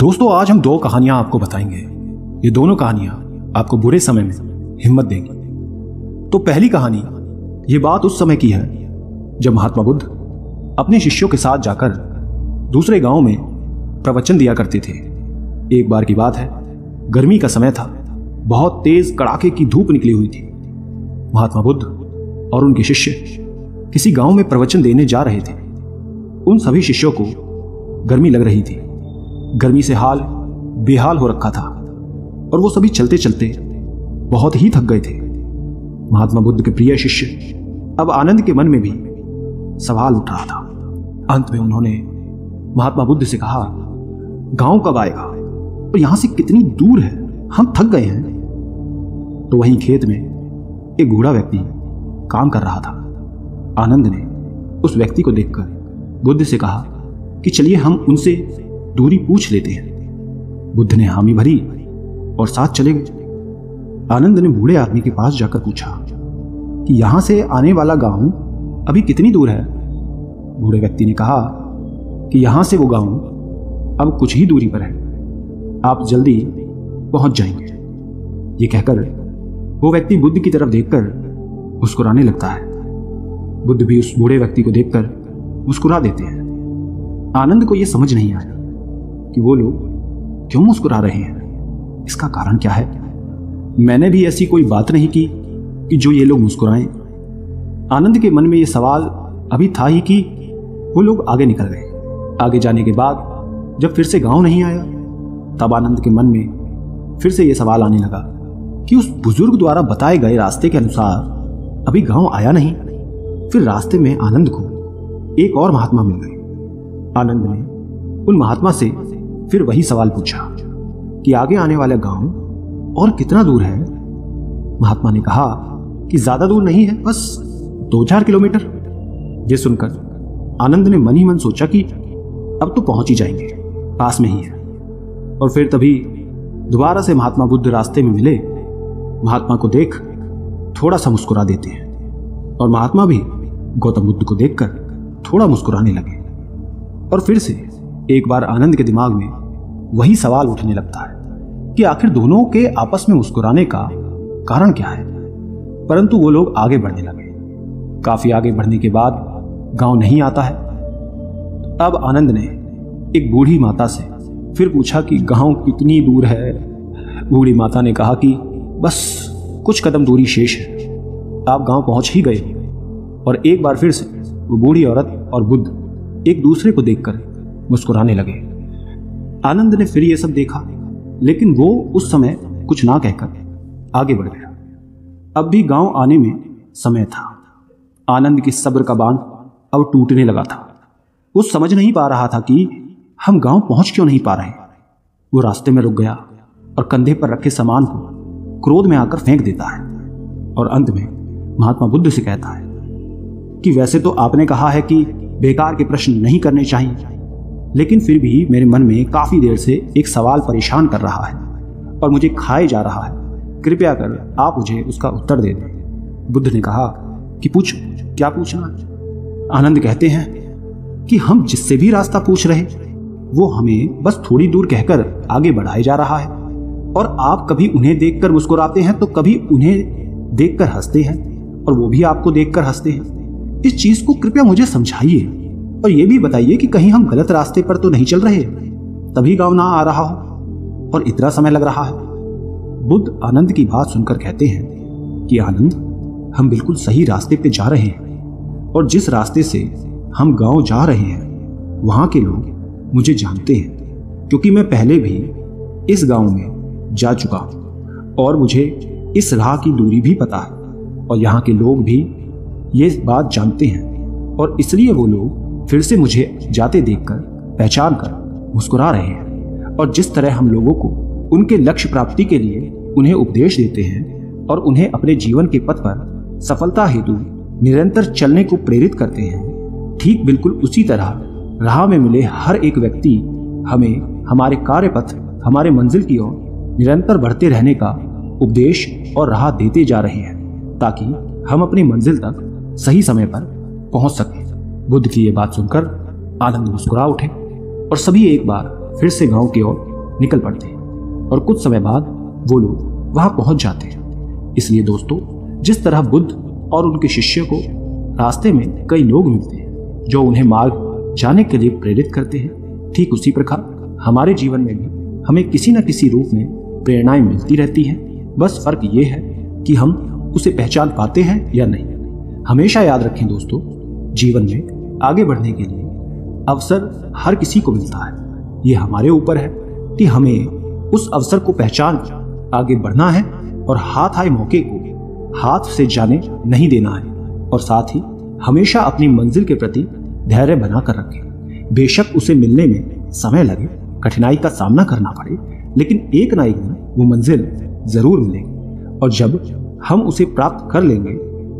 दोस्तों, आज हम दो कहानियां आपको बताएंगे। ये दोनों कहानियां आपको बुरे समय में हिम्मत देंगी। तो पहली कहानी, ये बात उस समय की है जब महात्मा बुद्ध अपने शिष्यों के साथ जाकर दूसरे गांव में प्रवचन दिया करते थे। एक बार की बात है, गर्मी का समय था, बहुत तेज कड़ाके की धूप निकली हुई थी। महात्मा बुद्ध और उनके शिष्य किसी गांव में प्रवचन देने जा रहे थे। उन सभी शिष्यों को गर्मी लग रही थी, गर्मी से हाल बेहाल हो रखा था और वो सभी चलते चलते बहुत ही थक गए थे। महात्मा बुद्ध के प्रिय शिष्य अब आनंद के मन में भी सवाल उठ रहा था। अंत में उन्होंने महात्मा बुद्ध से कहा, गांव कब आएगा और यहां से कितनी दूर है, हम थक गए हैं। तो वहीं खेत में एक बूढ़ा व्यक्ति काम कर रहा था। आनंद ने उस व्यक्ति को देखकर बुद्ध से कहा कि चलिए हम उनसे दूरी पूछ लेते हैं। बुद्ध ने हामी भरी और साथ चले गए। आनंद ने बूढ़े आदमी के पास जाकर पूछा कि यहां से आने वाला गांव अभी कितनी दूर है। बूढ़े व्यक्ति ने कहा कि यहां से वो गांव अब कुछ ही दूरी पर है, आप जल्दी पहुंच जाएंगे। ये कहकर वो व्यक्ति बुद्ध की तरफ देखकर मुस्कुराने लगता है। बुद्ध भी उस बूढ़े व्यक्ति को देखकर मुस्कुरा देते हैं। आनंद को यह समझ नहीं आया कि वो लोग क्यों मुस्कुरा रहे हैं, इसका कारण क्या है। मैंने भी ऐसी कोई बात नहीं की कि जो ये लोग मुस्कुराएं। आनंद के मन में ये सवाल अभी था ही कि वो लोग आगे निकल गए। आगे जाने के बाद जब फिर से गांव नहीं आया, तब आनंद के मन में फिर से ये सवाल आने लगा कि उस बुजुर्ग द्वारा बताए गए रास्ते के अनुसार अभी गांव आया नहीं। फिर रास्ते में आनंद को एक और महात्मा मिल गए। आनंद ने उन महात्मा से फिर वही सवाल पूछा कि आगे आने वाला गांव और कितना दूर है। महात्मा ने कहा कि ज्यादा दूर नहीं है, बस 2-4 किलोमीटर। ये सुनकर आनंद ने मन ही मन सोचा कि अब तो पहुंच ही जाएंगे, पास में ही है। और फिर तभी दोबारा से महात्मा बुद्ध रास्ते में मिले। महात्मा को देख थोड़ा सा मुस्कुरा देते हैं और महात्मा भी गौतम बुद्ध को देखकर थोड़ा मुस्कुराने लगे। और फिर से एक बार आनंद के दिमाग में वही सवाल उठने लगता है कि आखिर दोनों के आपस में मुस्कुराने का कारण क्या है। परंतु वो लोग आगे बढ़ने लगे। काफी आगे बढ़ने के बाद गांव नहीं आता है। अब आनंद ने एक बूढ़ी माता से फिर पूछा कि गांव कितनी दूर है। बूढ़ी माता ने कहा कि बस कुछ कदम दूरी शेष है, आप गांव पहुंच ही गए। और एक बार फिर से वो बूढ़ी औरत और बुद्ध एक दूसरे को देखकर मुस्कुराने लगे। आनंद ने फिर ये सब देखा, लेकिन वो उस समय कुछ ना कहकर आगे बढ़ गया। अब भी गांव आने में समय था। आनंद की सब्र का बांध अब टूटने लगा था। वो समझ नहीं पा रहा था कि हम गांव पहुंच क्यों नहीं पा रहे। वो रास्ते में रुक गया और कंधे पर रखे सामान को क्रोध में आकर फेंक देता है और अंत में महात्मा बुद्ध से कहता है कि वैसे तो आपने कहा है कि बेकार के प्रश्न नहीं करने चाहिए, लेकिन फिर भी मेरे मन में काफी देर से एक सवाल परेशान कर रहा है और मुझे खाए जा रहा है। कृपया कर आप मुझे उसका उत्तर दे दें। बुद्ध ने कहा कि पूछो, क्या पूछना। आनंद कहते हैं कि हम जिससे भी रास्ता पूछ रहे वो हमें बस थोड़ी दूर कहकर आगे बढ़ाए जा रहा है और आप कभी उन्हें देखकर मुस्कुराते हैं तो कभी उन्हें देखकर हंसते हैं और वो भी आपको देखकर हंसते हैं। इस चीज को कृपया मुझे समझाइए और ये भी बताइए कि कहीं हम गलत रास्ते पर तो नहीं चल रहे, तभी गांव ना आ रहा हो और इतना समय लग रहा है। बुद्ध आनंद की बात सुनकर कहते हैं कि आनंद, हम बिल्कुल सही रास्ते पे जा रहे हैं और जिस रास्ते से हम गांव जा रहे हैं वहां के लोग मुझे जानते हैं, क्योंकि मैं पहले भी इस गांव में जा चुका हूं और मुझे इस राह की दूरी भी पता है और यहाँ के लोग भी ये बात जानते हैं और इसलिए वो लोग फिर से मुझे जाते देखकर पहचान कर मुस्कुरा रहे हैं। और जिस तरह हम लोगों को उनके लक्ष्य प्राप्ति के लिए उन्हें उपदेश देते हैं और उन्हें अपने जीवन के पथ पर सफलता हेतु निरंतर चलने को प्रेरित करते हैं, ठीक बिल्कुल उसी तरह राह में मिले हर एक व्यक्ति हमें हमारे कार्य पथ, हमारे मंजिल की ओर निरंतर बढ़ते रहने का उपदेश और राह देते जा रहे हैं, ताकि हम अपनी मंजिल तक सही समय पर पहुंच सकें। बुद्ध की ये बात सुनकर आनंद मुस्कुरा उठे और सभी एक बार फिर से गांव की ओर निकल पड़ते हैं और कुछ समय बाद वो लोग वहां पहुंच जाते हैं। इसलिए दोस्तों, जिस तरह बुद्ध और उनके शिष्यों को रास्ते में कई लोग मिलते हैं जो उन्हें मार्ग जाने के लिए प्रेरित करते हैं, ठीक उसी प्रकार हमारे जीवन में भी हमें किसी न किसी रूप में प्रेरणाएं मिलती रहती हैं। बस फर्क ये है कि हम उसे पहचान पाते हैं या नहीं। हमेशा याद रखें दोस्तों, जीवन में आगे बढ़ने के लिए अवसर हर किसी को मिलता है। ये हमारे ऊपर है कि हमें उस अवसर को पहचान कर आगे बढ़ना है और हाथ आए मौके को हाथ से जाने नहीं देना है। और साथ ही हमेशा अपनी मंजिल के प्रति धैर्य बनाकर रखें। बेशक उसे मिलने में समय लगे, कठिनाई का सामना करना पड़े, लेकिन एक ना एक दिन वो मंजिल जरूर मिलेगी। और जब हम उसे प्राप्त कर लेंगे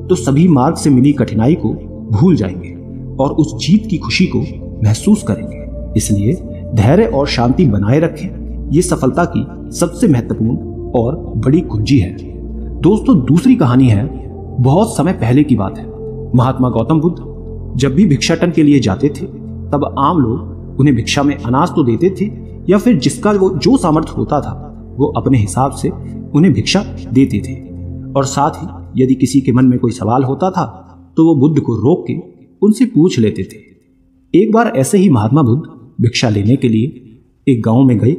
तो सभी मार्ग से मिली कठिनाई को भूल जाएंगे और उस जीत की खुशी को महसूस करेंगे। इसलिए धैर्य और शांति बनाए रखें। ये सफलता की सबसे महत्वपूर्ण और बड़ी कुंजी है। दोस्तों, दूसरी कहानी है, बहुत समय पहले की बात है। महात्मा गौतम बुद्ध जब भी भिक्षाटन के लिए जाते थे तब आम लोग उन्हें भिक्षा में अनाज तो देते थे या फिर जिसका वो जो सामर्थ्य होता था वो अपने हिसाब से उन्हें भिक्षा देते थे। और साथ ही यदि किसी के मन में कोई सवाल होता था तो वो बुद्ध को रोक के उनसे पूछ लेते थे। एक बार ऐसे ही महात्मा बुद्ध भिक्षा लेने के लिए एक गांव में गए।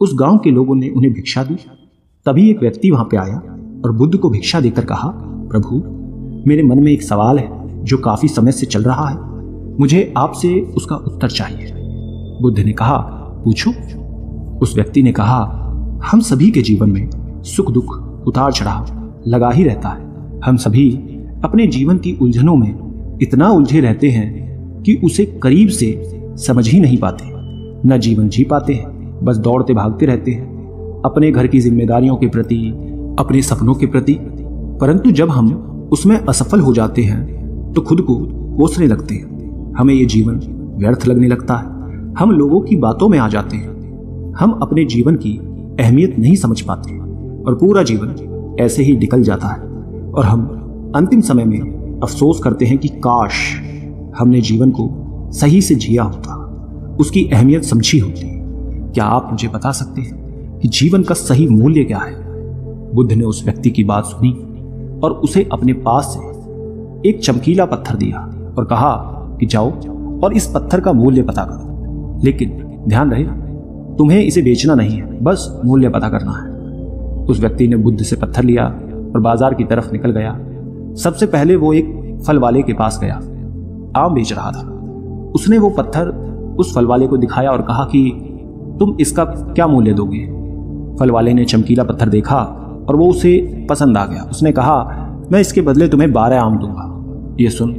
उस गांव के लोगों ने उन्हें भिक्षा दी। तभी एक व्यक्ति वहां पे आया और बुद्ध को भिक्षा देकर कहा, प्रभु, मेरे मन में एक सवाल है जो काफी समय से चल रहा है, मुझे आपसे उसका उत्तर चाहिए। बुद्ध ने कहा, पूछो। उस व्यक्ति ने कहा, हम सभी के जीवन में सुख दुख उतार चढ़ाव लगा ही रहता है। हम सभी अपने जीवन की उलझनों में इतना उलझे रहते हैं कि उसे करीब से समझ ही नहीं पाते, न जीवन जी पाते हैं, बस दौड़ते भागते रहते हैं अपने घर की जिम्मेदारियों के प्रति, अपने सपनों के प्रति। परंतु जब हम उसमें असफल हो जाते हैं तो खुद को कोसने लगते हैं। हमें ये जीवन व्यर्थ लगने लगता है। हम लोगों की बातों में आ जाते हैं। हम अपने जीवन की अहमियत नहीं समझ पाते और पूरा जीवन ऐसे ही निकल जाता है। और हम अंतिम समय में अफसोस करते हैं कि काश हमने जीवन को सही से जिया होता, उसकी अहमियत समझी होती। क्या आप मुझे बता सकते हैं कि जीवन का सही मूल्य क्या है? बुद्ध ने उस व्यक्ति की बात सुनी और उसे अपने पास से एक चमकीला पत्थर दिया और कहा कि जाओ और इस पत्थर का मूल्य पता करो, लेकिन ध्यान रहे तुम्हें इसे बेचना नहीं है, बस मूल्य पता करना है। उस व्यक्ति ने बुद्ध से पत्थर लिया और बाजार की तरफ निकल गया। सबसे पहले वो एक फल वाले के पास गया, आम बेच रहा था। उसने वो पत्थर उस फल वाले को दिखाया और कहा कि तुम इसका क्या मूल्य दोगे? फल वाले ने चमकीला पत्थर देखा और वो उसे पसंद आ गया। उसने कहा, मैं इसके बदले तुम्हें 12 आम दूंगा। ये सुन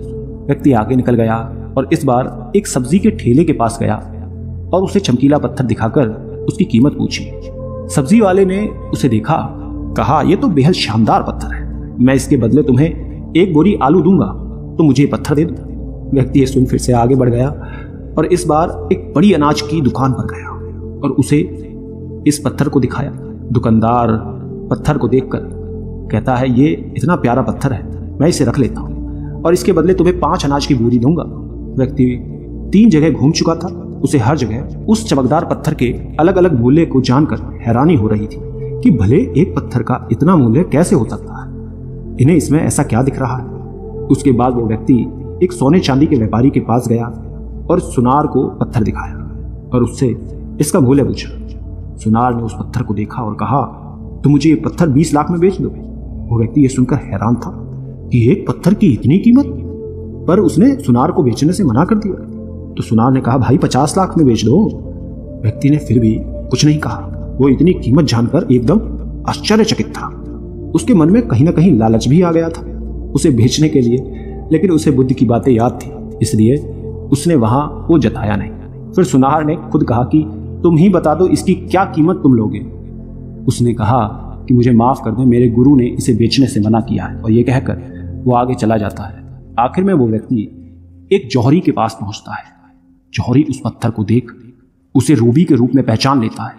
व्यक्ति आगे निकल गया और इस बार एक सब्जी के ठेले के पास गया और उसे चमकीला पत्थर दिखाकर उसकी कीमत पूछी। सब्जी वाले ने उसे देखा, कहा, यह तो बेहद शानदार पत्थर है, मैं इसके बदले तुम्हें 1 बोरी आलू दूंगा, तो मुझे पत्थर दे दो। व्यक्ति ये सुन फिर से आगे बढ़ गया और इस बार एक बड़ी अनाज की दुकान पर गया और उसे इस पत्थर को दिखाया। दुकानदार पत्थर को देखकर कहता है, ये इतना प्यारा पत्थर है, मैं इसे रख लेता हूं और इसके बदले तुम्हें 5 अनाज की बोरी दूंगा। व्यक्ति 3 जगह घूम चुका था। उसे हर जगह उस चमकदार पत्थर के अलग अलग मूल्य को जानकर हैरानी हो रही थी कि भले एक पत्थर का इतना मूल्य कैसे हो सकता है, इन्हें इसमें ऐसा क्या दिख रहा है। उसके बाद वो व्यक्ति एक सोने चांदी के व्यापारी के पास गया और सुनार को पत्थर दिखाया और उससे इसका मूल्य पूछा। सुनार ने उस पत्थर को देखा और कहा, तो मुझे ये पत्थर 20 लाख में बेच दो। वो व्यक्ति ये सुनकर हैरान था कि एक पत्थर की इतनी कीमत, पर उसने सुनार को बेचने से मना कर दिया। तो सुनार ने कहा, भाई 50 लाख में बेच दो। व्यक्ति ने फिर भी कुछ नहीं कहा। वो इतनी कीमत जानकर एकदम आश्चर्यचकित था। उसके मन में कहीं ना कहीं लालच भी आ गया था उसे बेचने के लिए, लेकिन उसे बुद्ध की बातें याद थी, इसलिए उसने वहां वो जताया नहीं। फिर सुनार ने खुद कहा कि तुम ही बता दो इसकी क्या कीमत तुम लोगे। उसने कहा कि मुझे माफ कर दो, मेरे गुरु ने इसे बेचने से मना किया है। और ये कहकर वो आगे चला जाता है। आखिर में वो व्यक्ति एक जौहरी के पास पहुंचता है। जौहरी उस पत्थर को देख उसे रूबी के रूप में पहचान लेता है।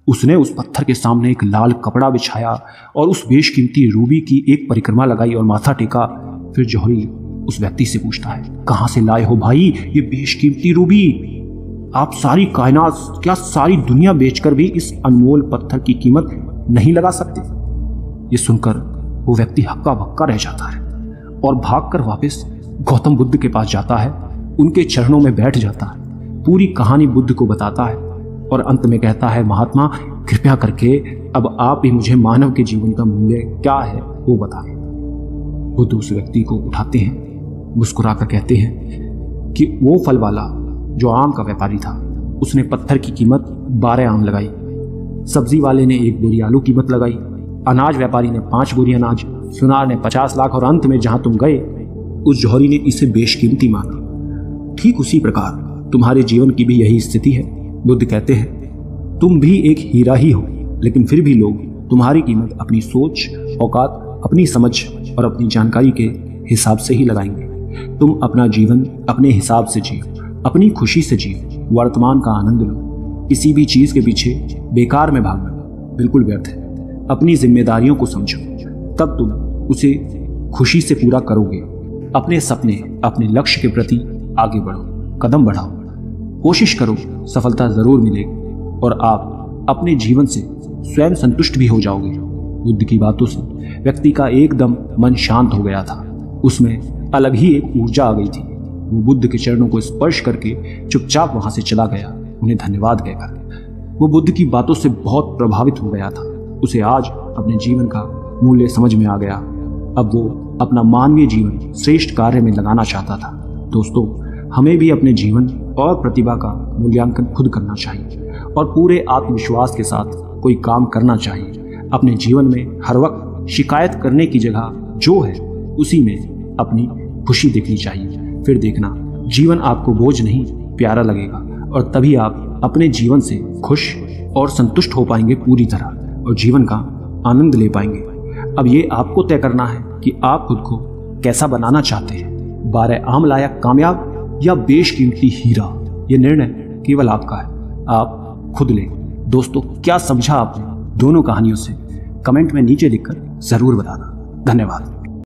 उसने उस पत्थर के सामने एक लाल कपड़ा बिछाया और उस बेशकीमती रूबी की एक परिक्रमा लगाई और माथा टेका। फिर जौहरी उस व्यक्ति से पूछता है, कहां से लाए हो भाई ये बेशकीमती रूबी? आप सारी कायनात, क्या सारी दुनिया बेचकर भी इस अनमोल पत्थर की कीमत नहीं लगा सकते? ये सुनकर वो व्यक्ति हक्का बक्का रह जाता है और भागकर वापस गौतम बुद्ध के पास जाता है, उनके चरणों में बैठ जाता है, पूरी कहानी बुद्ध को बताता है और अंत में कहता है, महात्मा कृपया करके अब आप ही मुझे मानव के जीवन का मूल्य क्या है वो बताएं। बुद्ध उस व्यक्ति को उठाते हैं, मुस्कुराकर कहते हैं कि वो फल वाला जो आम का व्यापारी था, उसने पत्थर की कीमत 12 आम लगाई, सब्जी वाले ने 1 बोरी आलू कीमत लगाई, अनाज व्यापारी ने 5 बोरी अनाज, सुनार ने 50 लाख और अंत में जहां तुम गए उस जौहरी ने इसे बेशकीमती माना। ठीक उसी प्रकार तुम्हारे जीवन की भी यही स्थिति है। बुद्ध कहते हैं तुम भी एक हीरा ही हो, लेकिन फिर भी लोग तुम्हारी कीमत अपनी सोच, औकात, अपनी समझ और अपनी जानकारी के हिसाब से ही लगाएंगे। तुम अपना जीवन अपने हिसाब से जियो, अपनी खुशी से जियो, वर्तमान का आनंद लो। किसी भी चीज के पीछे बेकार में भागना बिल्कुल व्यर्थ है। अपनी जिम्मेदारियों को समझो, तब तुम उसे खुशी से पूरा करोगे। अपने सपने, अपने लक्ष्य के प्रति आगे बढ़ो, कदम बढ़ाओ, कोशिश करो, सफलता जरूर मिलेगी और आप अपने जीवन से स्वयं संतुष्ट भी हो जाओगे। बुद्ध की बातों से व्यक्ति का एकदम मन शांत हो गया था, उसमें अलग ही एक ऊर्जा आ गई थी। वो बुद्ध के चरणों को स्पर्श करके चुपचाप वहां से चला गया, उन्हें धन्यवाद कहकर। वो बुद्ध की बातों से बहुत प्रभावित हो गया था, उसे आज अपने जीवन का मूल्य समझ में आ गया। अब वो अपना मानवीय जीवन श्रेष्ठ कार्य में लगाना चाहता था। दोस्तों, हमें भी अपने जीवन और प्रतिभा का मूल्यांकन खुद करना चाहिए और पूरे आत्मविश्वास के साथ कोई काम करना चाहिए। अपने जीवन में हर वक्त शिकायत करने की जगह जो है उसी में अपनी खुशी देखनी चाहिए। फिर देखना जीवन आपको बोझ नहीं प्यारा लगेगा और तभी आप अपने जीवन से खुश और संतुष्ट हो पाएंगे पूरी तरह और जीवन का आनंद ले पाएंगे। अब ये आपको तय करना है कि आप खुद को कैसा बनाना चाहते हैं, 12 आम लायक कामयाब या बेशकीमती हीरा। ये निर्णय केवल आपका है, आप खुद लें। दोस्तों, क्या समझा आपने दोनों कहानियों से? कमेंट में नीचे लिखकर जरूर बताना। धन्यवाद।